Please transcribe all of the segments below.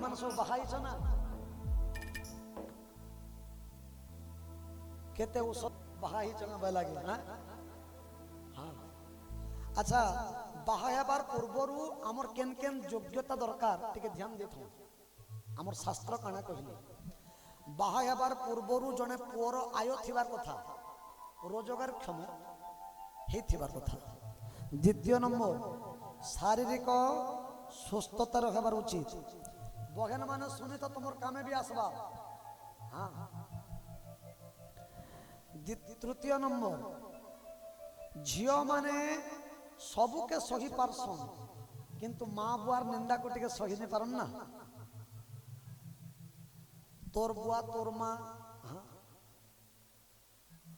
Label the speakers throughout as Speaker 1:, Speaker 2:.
Speaker 1: मान सब बाहाई ना केते उ सब बाहाई ना भाई लगे हाँ अच्छा बाहा हेबार पूर्वरु आमर केन केन योग्यता दरकार टिके ध्यान देथु आमर शास्त्र काना कहले बाहा हेबार पूर्वरु जने पुअर आय थिबार कथा रोजगार क्षम हे थिबार कथा द्वितीय नंबर शारीरिक सुस्थता रखबार उचित बहन माने सुनी तो तुमर कामे भी आसबा हाँ तृतीय नंबर झियो माने सबू के सही पारसन किंतु माँ बुआर निंदा को टिके सही नहीं पारन ना तोर बुआ तोर माँ हाँ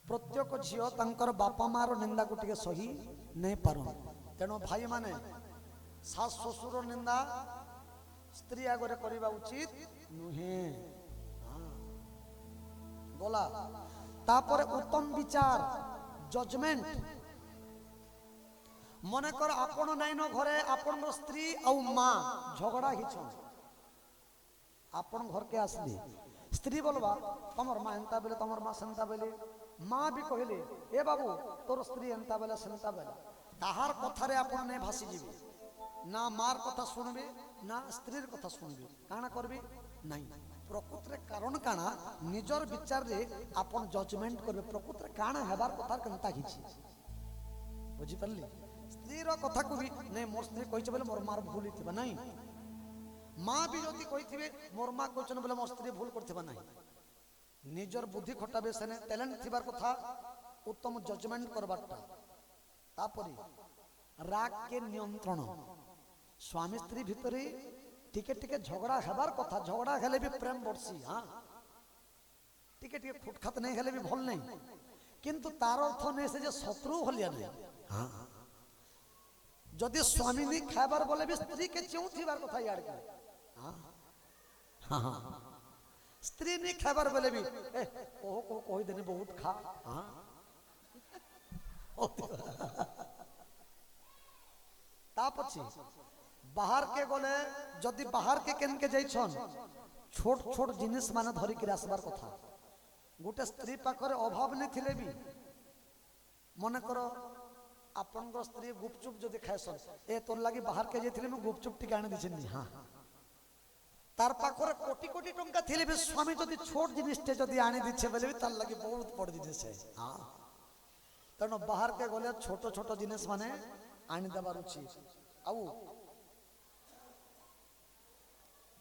Speaker 1: प्रत्येक झियो तांकर बापा मार निंदा को टिके सही नहीं पारन तेणु भाई माने सास ससुर निंदा स्त्री आगे करवा उचित नुहे गला तापर उत्तम विचार जजमेंट मने कर आपण नाइन घरे आपण स्त्री और माँ झगड़ा हिछन आपण घर के आसली स्त्री बोलबा तमर माँ एंता बेले तमर माँ सेंता बेले माँ भी कहले ए बाबू तोर स्त्री एंता बेले सेंता बेले ताहार कथारे आपण ने भासी जीवे ना मार कथा सुनबे ना स्त्रीर कथा सुनबे काना करबे नहीं प्रकृत रे कारण काना निजर विचार रे आपण जजमेंट करबे प्रकृत रे काना हेबार कथा केनता हिची बुझी परली स्त्रीर कथा को भी नहीं मोर स्त्री कहिछ बोले मोर मार भूल हिथिबा नहीं माँ भी जदि कहिथिबे मोर माँ कहछन बोले मोर स्त्री भूल करथिबा नहीं निजर बुद्धि खटाबे सेने टैलेंट थिबार कथा उत्तम जजमेंट करबाटा तापरे राग के नियंत्रण स्वामी स्त्री भितरे टिके टिके झगड़ा हेबार कथा झगड़ा हेले भी प्रेम बढ़सी हाँ टिके टिके फुटखात नहीं हेले भी भल नहीं किंतु तार अर्थ नहीं से जे शत्रु हलिया नहीं हाँ जदि स्वामी नहीं खाइबार बोले भी स्त्री के चेउ थिबार कथा यार के हाँ हाँ स्त्री नहीं खाइबार बोले भी ए को कहि देने बहुत खा हाँ तापछि बाहर के गले जदि बाहर के केन के जाइछन छोट छोट जिनिस माने धरि के आसबार कथा गोटे स्त्री पाखरे अभाव नहीं थिले भी मने करो आपन स्त्री गुपचुप जदि खाइसन ए तोर लागि बाहर के जाइथिले मु गुपचुप टिके आनि दिछिन हां तार पाखरे कोटी कोटी टंका थिले भी स्वामी जदि छोट जिनिस टे जदि आनि दिछे बोले भी तार लागि बहुत बड़ जिनिस है हां तनो बाहर के गले छोट छोट जिनिस माने आनि दबार उचित आउ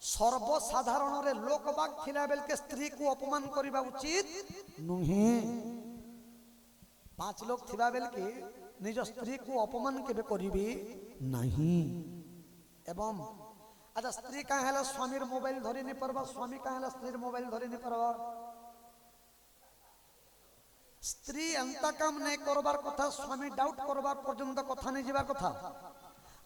Speaker 1: सर्वसाधारण रे लोकबाग थिला बेल के स्त्री को अपमान करबा उचित नुहे पांच लोग थिबा बेल के निज स्त्री को अपमान केबे करिबे नहीं एवं अच्छा स्त्री का हेला स्वामीर मोबाइल धरि नहीं परबा स्वामी का हेला स्त्रीर मोबाइल धरि नहीं परबा स्त्री अंता काम नहीं करबार कथा स्वामी डाउट करबार पर्यंत कथा नहीं जीवार कथा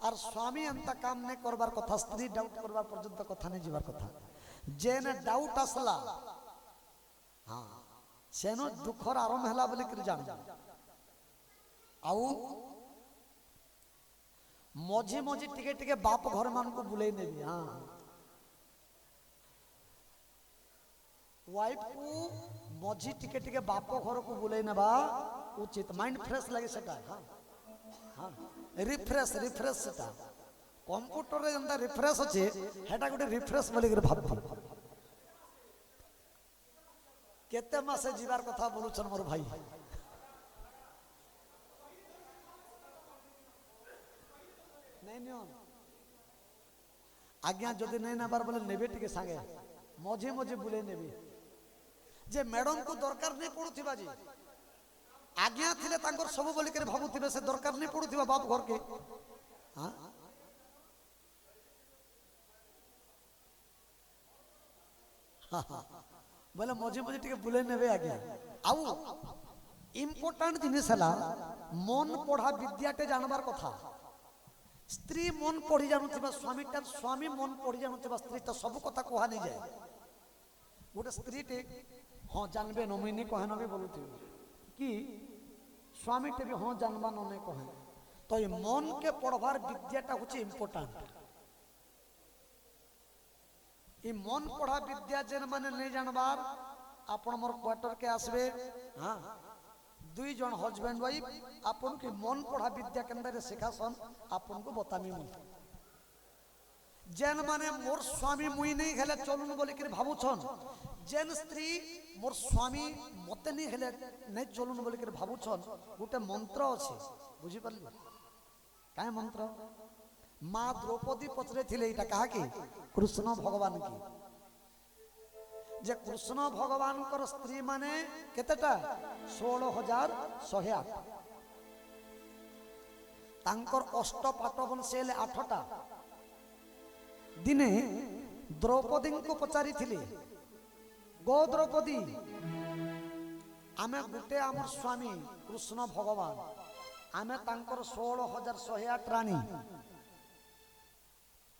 Speaker 1: और स्वामी अंता काम नहीं करबार कथा स्त्री डाउट करबार पर्यंत कथा नहीं जीवार कथा जेने डाउट आसला हाँ सेनो दुखर आरंभ हैला बोली कर जान आउ मझी मझी टिके टिके बाप घर मान को बुलाई नेबी हाँ वाइफ को मझी टिके टिके बाप घर को बुलाई नेबा उचित माइंड फ्रेश लगे सेटा हाँ हाँ रिफ्रेश रिफ्रेश सेटा कंप्यूटर रे जंदा रिफ्रेश अछि हेटा गुटे रिफ्रेश बोली कर भाबथि केते मासे जीवार कथा बोलुछन मोर भाई नहीं आज्ञा जदि नहीं नबार बोले नेबे टिके संगे मझे मझे बुले नेबे जे मैडम को दरकार नहीं पड़ुथिबा जी आज्ञा थिले तांकर सब बोली कर भाबुथिबे से दरकार नहीं पड़ुथिबा बाप घर के हां बोले मझे मझे टिके बुले नेबे आज्ञा आउ इम्पोर्टेंट जिनिस हला मन पढ़ा विद्याटे जानबार कथा स्त्री मन पढ़ी जानुथिबा स्वामी मन पढ़ी जानुथिबा स्त्री तो सब कथा कहा नहीं जाए गोटे स्त्री टे हाँ जानबे न मुई नहीं कहे न भी बोलुथि कि स्वामी टे भी हाँ जानबा न नहीं कहे तो ये मन के पढ़वार विद्याटा होची इम्पोर्टेंट ई मन पढ़ा विद्या जेन माने नहीं जानबार आपण मोर क्वार्टर के आसबे। हाँ, दुई जन हस्बैंड वाइफ आपन के मन पढ़ा विद्या केंद्र रे सिखासन आपन को बतामी मुई। जेन माने मोर स्वामी मुई नहीं हेले चलुन बोली के भाबुछन, जेन स्त्री मोर स्वामी मते नहीं हेले नहीं चलुन बोली के भाबुछन, गोटे मंत्र अछि बुझी परली काहे मंत्र। माँ द्रौपदी पचरे थिले इटा कहा कि कृष्ण भगवान की जे कृष्ण भगवान कर स्त्री माने केतेटा 16,108 तांकर अष्टपाटवन सेल 8टा दिने द्रौपदी को पचारि थिले गो द्रौपदी आमे गुटे आमर स्वामी कृष्ण भगवान आमे तांकर 16,108 रानी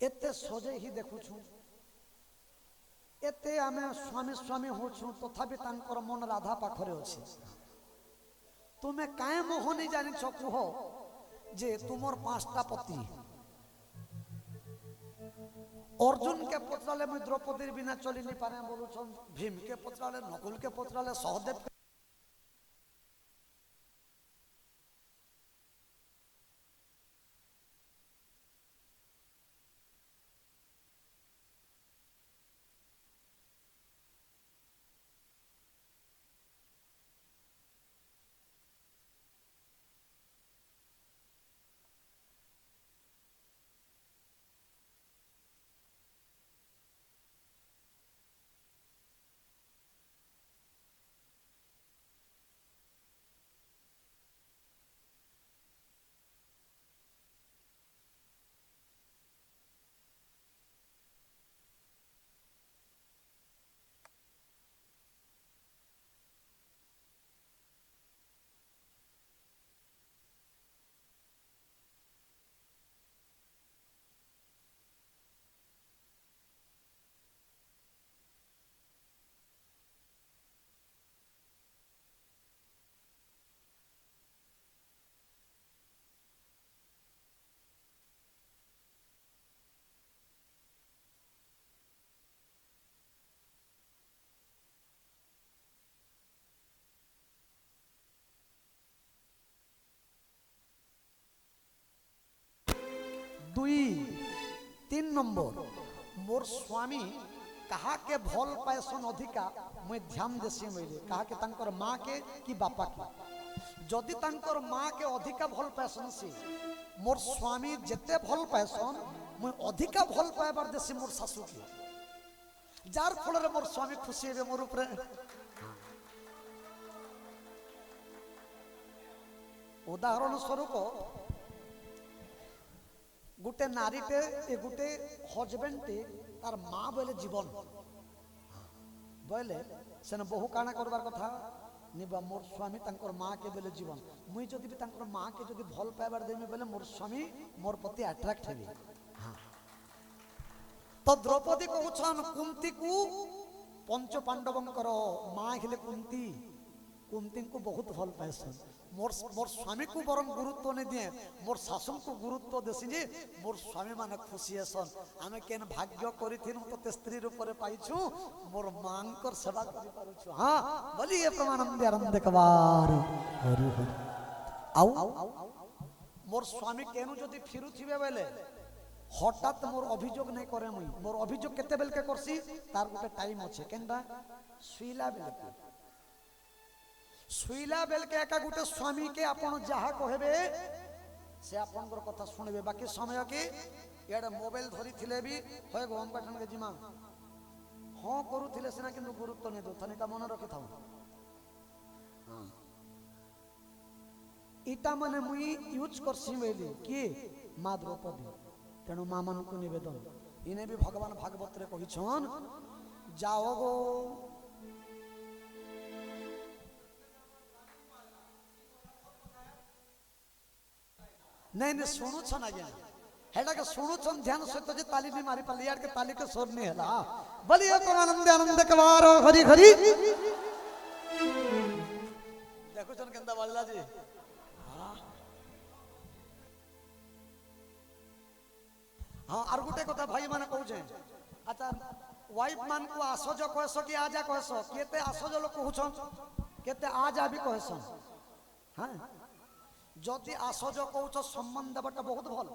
Speaker 1: एते सजे ही देखुछु एते आमे स्वामी स्वामी होछु तथापि तांकर मन राधा पाखरे अछि। तुमे काहे मोहनी जानि छ कुह जे तुमर 5टा पति। अर्जुन के पचराले मुई द्रौपदी बिना चली नहीं पारे बोलुछन, भीम के पचराले, नकुल के पचराले, सहदेव दुई 3 नंबर मोर स्वामी कहा के भल पाएसन अधिका मैं ध्यान देसी मैले कहा के तांकर माँ के कि बापा के। जदि तांकर माँ के अधिका भल पाएसन से मोर स्वामी जेते भल पाएसन मैं अधिका भल पाएबार देसी मोर सासू के, जार फल मोर स्वामी खुशी हेबे मोर ऊपर। उदाहरण स्वरूप गुटे नारीटे ए गुटे हजबैंडटे तार माँ बोले जीवन बोले सेन बहु काना करबार कथा निबा मोर स्वामी तांकर माँ के बोले जीवन मुई जदि भी तांकर माँ के जदि भल पाइबार देमी बोले मोर स्वामी मोर प्रति अट्रैक्ट हेबे। हाँ, तो द्रौपदी कहउछन कुंती को पंच पांडवंकर माँ हेले कुंती, कुंती को बहुत भल पाएसन। मोर स्वामी को बरम गुरुत्व नहीं दिए मोर शासन को गुरुत्व देसी जे मोर स्वामी माने खुशी हेसन। आमे केन भाग्य करिथिनु तो स्त्री रूप रे पाइछु मोर मांकर सेवा करि पारुछु। हां बोली ये प्रमानंद आनंद कबार हरि हरि आउ मोर स्वामी केनु जदि फिरुथिबे बेले हठात मोर अभियोग नहीं करे मुई मोर अभियोग केते बेल के करसी तार गोटे टाइम अछि केनबा सुइला बेल के सुइला बेल के एका गुटे स्वामी के आपण जहा कहबे से आपण कथा सुनबे बाकी समय के एडे मोबाइल धरी थिले भी होय गोम पठन के जिमा हां करूथिले सेना किंतु गुरुत्व नहीं दो थने का मन रखि थाउ। हां इटा माने मुई यूज करसी बेली कि मां द्रौपदी तेणु मां मन को निवेदन इने भी भगवान भागवत रे कहिछन जाओ गो नहीं नहीं सुनु छन आज्ञा हेडा के सुनु छन ध्यान से तो जे ताली नहीं मारी पल्ली यार के ताली के स्वर नहीं हला बलिए तो आनंद आनंद कवार हरि हरि देखो छन केंदा बालला जी। हां हां आर गुटे कथा भाई माने कहू छे अच्छा वाइफ मान को आसज कहस कि आजा कहस केते आसज लोक कहछन केते आजा भी कहसन हाँ जदि आसज कहछ सम्मान देवाटा बहुत भल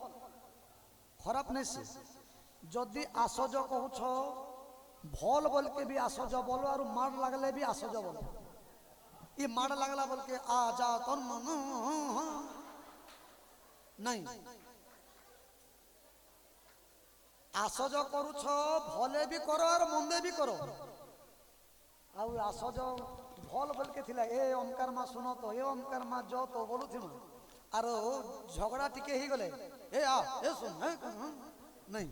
Speaker 1: खराब नहीं से जदि आसज कहछ भल बोल के भी आसज बोलो और मार लगले भी आसज बोलो ये मार लगला बोल के आजा तन नहीं आसज करुछ भले भी करो और मंदे भी करो आउ आसज भल बोल के थिला ए ओमकार मा सुनो तो ए ओमकार मा जो तो बोलु थिमा आरो झगड़ा टिके ही गले ए आ ए सुन नहीं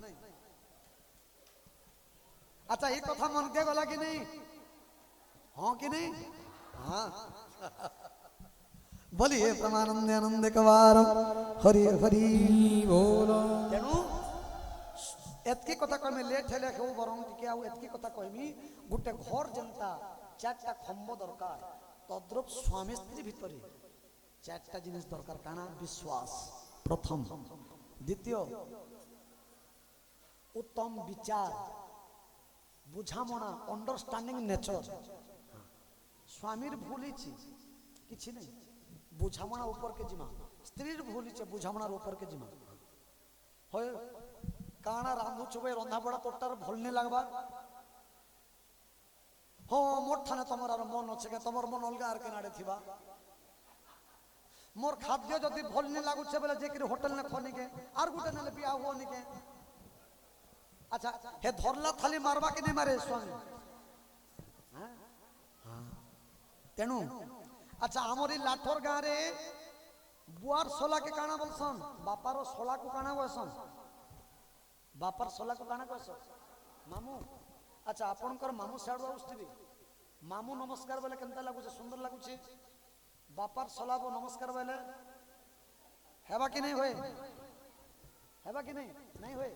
Speaker 1: अच्छा ये कथा मन के गला कि नहीं हाँ कि नहीं हाँ बोलिए परमानंद आनंद कवार हरि हरि बोल तेणु एतकी कथा कहमी लेट हेले हो बरं टिके आउ एतकी कथा कहमी गोटे घर जनता चारटा खंब दरकार तद्रुप स्वामी स्त्री भितरे चारटा जिनिस दरकार काना विश्वास प्रथम द्वितीय उत्तम विचार बुझामणा अंडरस्टैंडिंग नेचर स्वामीर भूल किछि नहीं बुझामणा ऊपर के जिमा स्त्रीर भूल बुझामणार ऊपर के जिमा होय काना रांधु चुबे रंधा बड़ा तोटार भल नहीं लगवा हाँ मोर ठाने तुम मन अच्छे के तुम मन अलग आर केनाडे थिबा मोर खाद्य जदि भल नहीं लगुचे बोले जे कि होटल ने खनी के आर गुटे नेले बिया होनी के अच्छा हे धरला थाली मारबा के नहीं मारे स्वामी तेणु अच्छा आमरी लाठर गाँव रे बुआर सोला के काना बोलसन बापार सोला को काना बोलसन बापार सोला को काना कहस मामू अच्छा आपनकर मामू साडू आउस्थिबे मामू नमस्कार बोले केनता लागुचे सुंदर लागुचे बापार सोला को नमस्कार बोले हेबा कि नहीं होए हेबा कि नहीं होए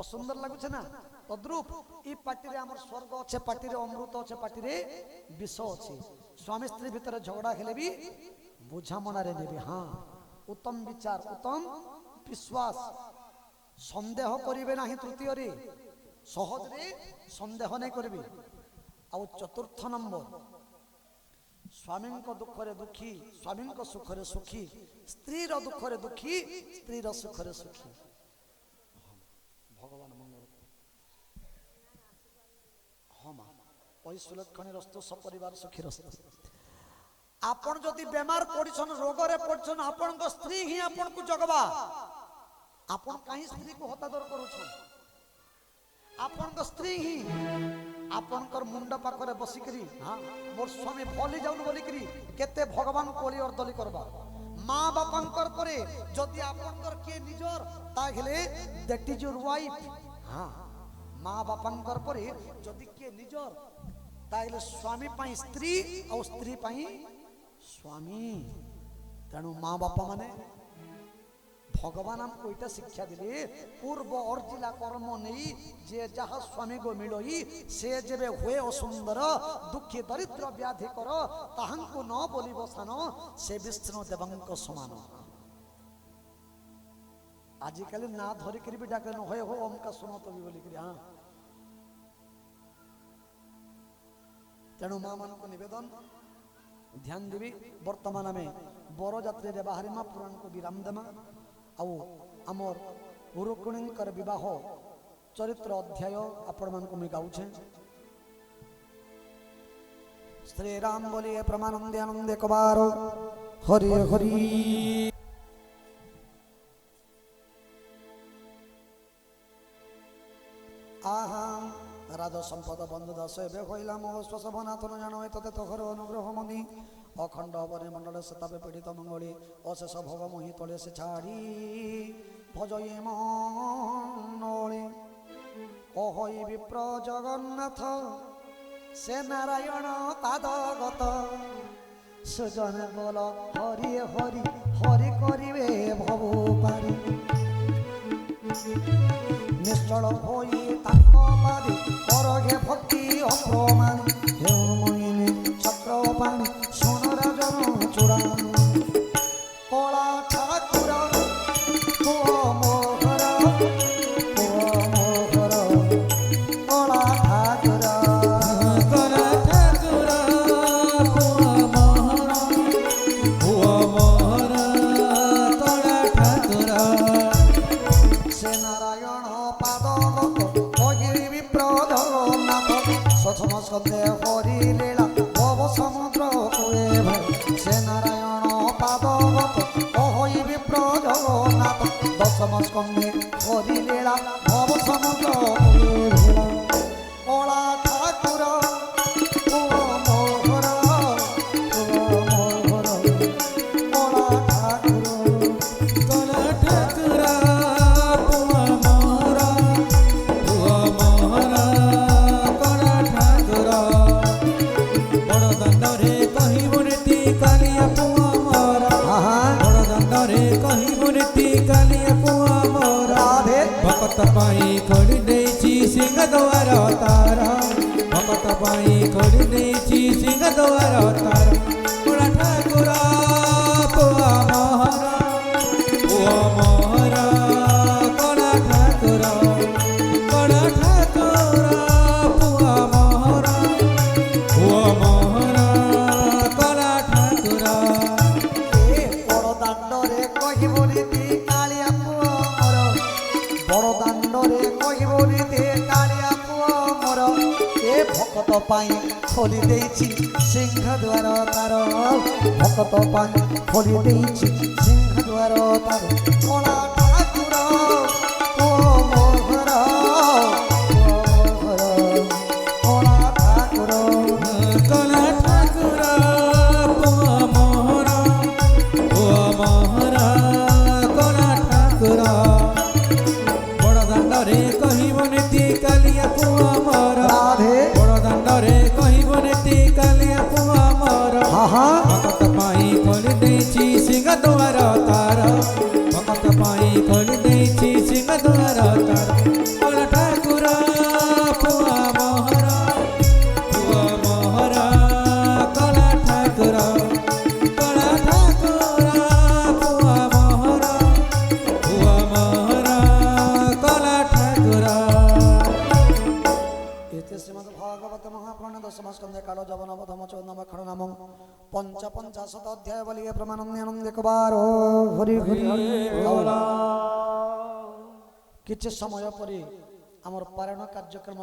Speaker 1: असुंदर लगुचे ना तद्रूप ई पार्टी रे हमर स्वर्ग अच्छे पार्टी रे अमृत अच्छे पार्टी रे विष अच्छे स्वामी स्त्री भीतर झगड़ा हेले भी बुझामणा रे नेबे हाँ उत्तम विचार उत्तम विश्वास सन्देह करिवे नाही तृतीय रे सहज रे सन्देह नहीं करिवे आ चतुर्थ नंबर स्वामी को दुख रे दुखी स्वामी को सुख रे सुखी स्त्री रो दुख रे दुखी स्त्री रो सुख रे सुखी भगवान मंगल हाँ माँ वही सुलक्षणी रस्तु सपरिवार सुखी रस्तु आपण जदि बेमार पड़छन रोग रे पड़छन आपण को स्त्री ही आपण को जगवा आपण कहीं स्त्री को हतादर करूछन आपण को स्त्री ही आपण कर मुंड पाखरे बसी करी हां मोर स्वामी भली जाउन बोली करी केते भगवान कोली और दली करबा मां बापंकर परे जदि आपनकर के निजर ताहले दैट इज योर वाइफ हां मां बापंकर परे जदि के निजर ताहले स्वामी पाई स्त्री और स्त्री पाई स्वामी तेणु मां बापा माने भगवान हमको इटा शिक्षा दिले पूर्व अर्जिला कर्म नहीं जे जहा स्वामी को मिलोई से जेबे हुए असुंदर दुखी दरिद्र व्याधि कर ताहंको न बोली बसान से विष्णु देवंक समान आजिकल ना धरी करी भी डाके न होए हो हमका सुनो तो भी बोली करी हाँ तेणु मां मान को निवेदन ध्यान देवी वर्तमान में बर जात्री रे बाहरी मा पुराण को विराम देमा आउ आमर रुक्मिणींकर विवाह चरित्र अध्याय आपण मान को मैं गाउछे श्री राम बोलिए परमानंद आनंद एक बार हरि हरि आहा राजा संपद बंधु दास एबे कइला मो स्वसभनाथन जानो तते तोहर अनुग्रह मनि अखंड बने मंडल सतापे पीड़ित मंगली अशेष भोग मोहि तले से छाड़ी भजये मनोले कहई विप्र जगन्नाथ से नारायण पादगत सुजन बोल हरि हरि हरि करिवे भव पारी निश्चल होई ताक पादे करगे भक्ति अप्रमाण हे मोहिनी चक्रपाणी सोनर जन चूड़ा कला ठाकुर पुआ मोहर স্কন্ধে হরি লীলা ভব সমুদ্র কুয়ে ভাই সে নারায়ণ পাদগত অহই বিপ্র জগন্নাথ দশম স্কন্ধে হরি লীলা ভব সমুদ্র কুয়ে ভেলা কলা ঠাকুর
Speaker 2: भक्त पाई खोली देची सिंह द्वार तारा भक्त पाई खोली देची सिंह द्वार तारा बड़ा ठाकुरा पुआ मोहरा बड़ा ठाकुरा पुआ मोहरा बड़ा ठाकुरा
Speaker 1: बड़ दाण्डरे कहिबो रीति कालिया पुआ मोर बड़ दाण्डरे कहिबो रीति कालिया पुआ मोर ए भक्त पाई खोली देछि सिंह द्वार तार भक्त पाई खोली देछि सिंह द्वार तार कला ठाकुर पुआ मोहर कला ठाकुर
Speaker 2: कला ठाकुरा पुआ मोहरा कला ठाकुरा बड़ दाण्डरे कहिबो नीति कालिया पुआ मोर
Speaker 1: राधे
Speaker 2: बड़ दाण्डरे कहिबो नीति कालिया पुआ मोर भक्त पाई खोली देछि सिंह द्वार तार भक्त पाई खोली देछि सिंह द्वार तार कला ठाकुरा पुआ मोहरा कला ठाकुरा पुआ मोहरा कला ठाकुरा
Speaker 1: एते श्रीमद् भागवत महापुराण दशम स्कंदे कालो जवनवधम चौदम खंड नाम पंचपंचाशत अध्याय बलिए प्रमानंद एकबारो हरि हरि किछि समय परे आमर पारायण कार्यक्रम